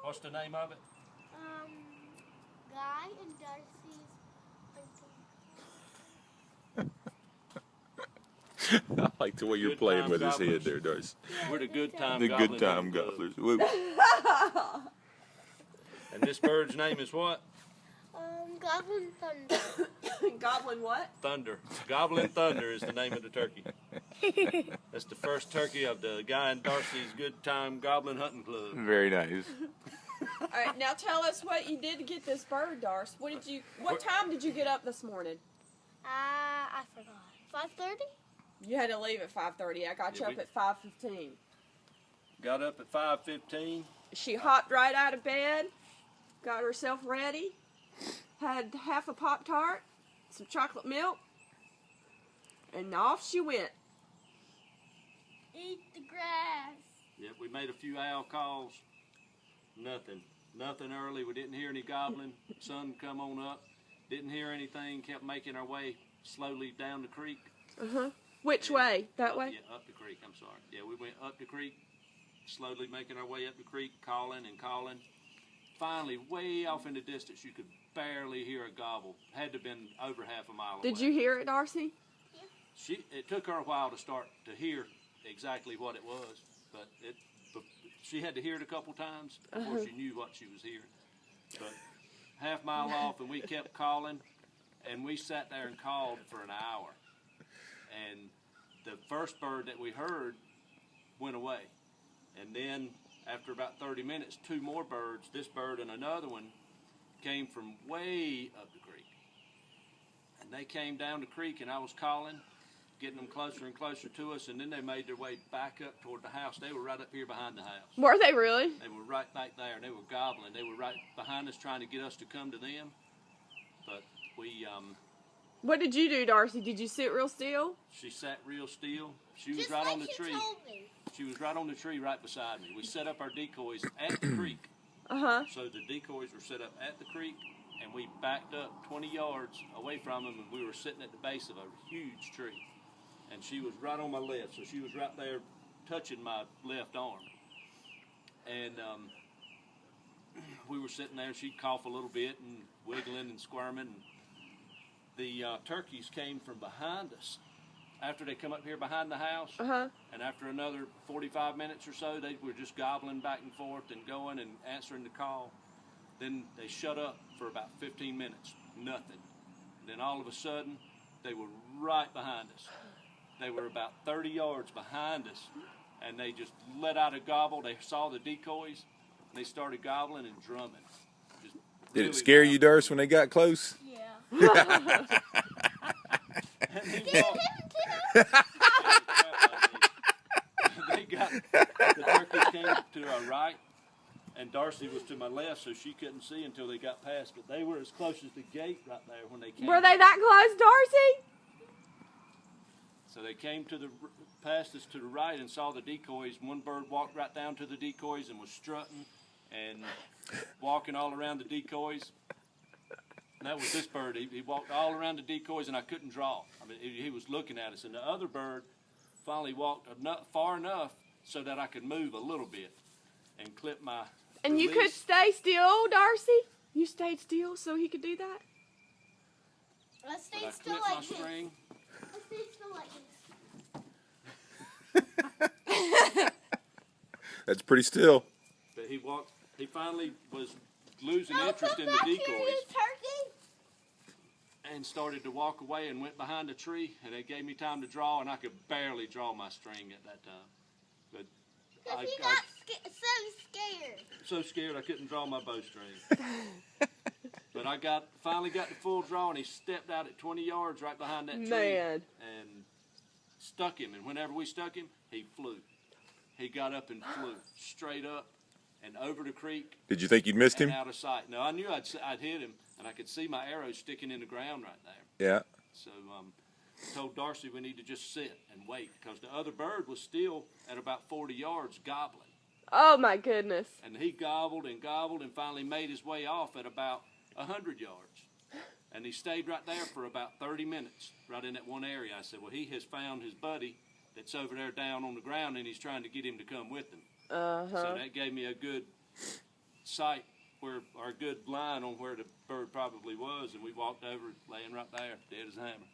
What's the name of it? Guy and Darcy's. I like the way you're Good playing time with his gobblers. head there, Darcy. We're the good time The goblin good time club. gobblers. Whoop. And this bird's name is what? Goblin Thunder. Goblin what? Thunder. Goblin Thunder is the name of the turkey. That's the first turkey of the Guy and Darcy's Good Time Goblin Hunting Club. Very nice. All right, now tell us what you did to get this bird, Darcy. What time did you get up this morning? I forgot. 5:30? You had to leave at 5:30. I got you up at 5:15. Got up at 5:15. She hopped right out of bed, got herself ready, had half a Pop-Tart, some chocolate milk, and off she went. Eat the grass. Yep, we made a few owl calls. Nothing early. We didn't hear any gobbling. Sun come on up. Didn't hear anything. Kept making our way slowly down the creek. Which way? That way? Yeah, up the creek. I'm sorry. Yeah, we went up the creek, slowly making our way up the creek, calling and calling. Finally, way off in the distance, you could barely hear a gobble. Had to have been over half a mile away. Did you hear it, Darcy? It took her a while to start to hear exactly what it was, but she had to hear it a couple times before she knew what she was hearing. But half mile off, and we kept calling, and we sat there and called for an hour. And the first bird that we heard went away. And then after about 30 minutes, two more birds, this bird and another one, came from way up the creek. And they came down the creek, and I was calling, getting them closer and closer to us, and then they made their way back up toward the house. They were right up here behind the house. Were they really? They were right back there, and they were gobbling. They were right behind us trying to get us to come to them. But we... What did you do, Darcy? Did you sit real still? She sat real still. She was Just right like on the tree. You told me. She was right on the tree right beside me. We set up our decoys at the creek. So the decoys were set up at the creek, and we backed up 20 yards away from them, and we were sitting at the base of a huge tree. And she was right on my left, so she was right there touching my left arm. And we were sitting there, and she'd cough a little bit and wiggling and squirming. And the turkeys came from behind us after they come up here behind the house. And after another 45 minutes or so, they were just gobbling back and forth and going and answering the call. Then they shut up for about 15 minutes, nothing. Then all of a sudden, they were right behind us. They were about 30 yards behind us, and they just let out a gobble. They saw the decoys, and they started gobbling and drumming. Just Did really it scare loud. you, Darcy, when they got close? Yeah. And they walked- the turkeys came to our right, and Darcy was to my left, so she couldn't see until they got past. But they were as close as the gate right there when they came. Were they that close, Darcy? So they came past us to the right and saw the decoys. One bird walked right down to the decoys and was strutting and walking all around the decoys. And that was this bird. He walked all around the decoys, and I couldn't draw. I mean, he was looking at us. And the other bird finally walked far enough so that I could move a little bit and clip my And release. you could stay still, Darcy? You stayed still so he could do that? Let's stay But I still clipped my like this. string. Let's stay still like this. That's pretty still. But he finally was losing No, interest come in the back here, decoys. you turkey. And started to walk away and went behind a tree, and it gave me time to draw, and I could barely draw my string at that time. But Because I he got so scared. so scared I couldn't draw my bowstring. But I finally got the full draw, and he stepped out at 20 yards right behind that tree. Man. And stuck him, and whenever we stuck him, he flew. He got up and flew straight up and over the creek. Did you think you'd missed and him? out of sight. No, I knew I'd hit him, and I could see my arrow sticking in the ground right there. Yeah. So I told Darcy we need to just sit and wait, because the other bird was still at about 40 yards gobbling. Oh, my goodness. And he gobbled and finally made his way off at about 100 yards. And he stayed right there for about 30 minutes, right in that one area. I said, well, he has found his buddy that's over there down on the ground, and he's trying to get him to come with him. So that gave me a good sight where our good line on where the bird probably was, and we walked over, laying right there, dead as a hammer.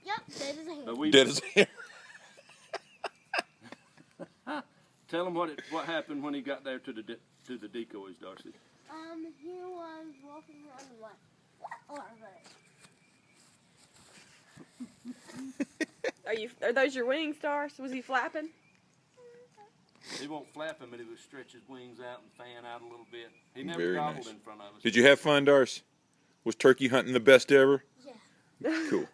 Yep, dead as a hand. But we Dead as hair. tell him what happened when he got there to the decoys, Darcy. He was walking around the left. Or right. Are those your wings, Darcy? Was he flapping? He won't flap him, but he would stretch his wings out and fan out a little bit. He never Very gobbled nice. in front of us. Did you have fun, Darce? Was turkey hunting the best ever? Yeah. Cool.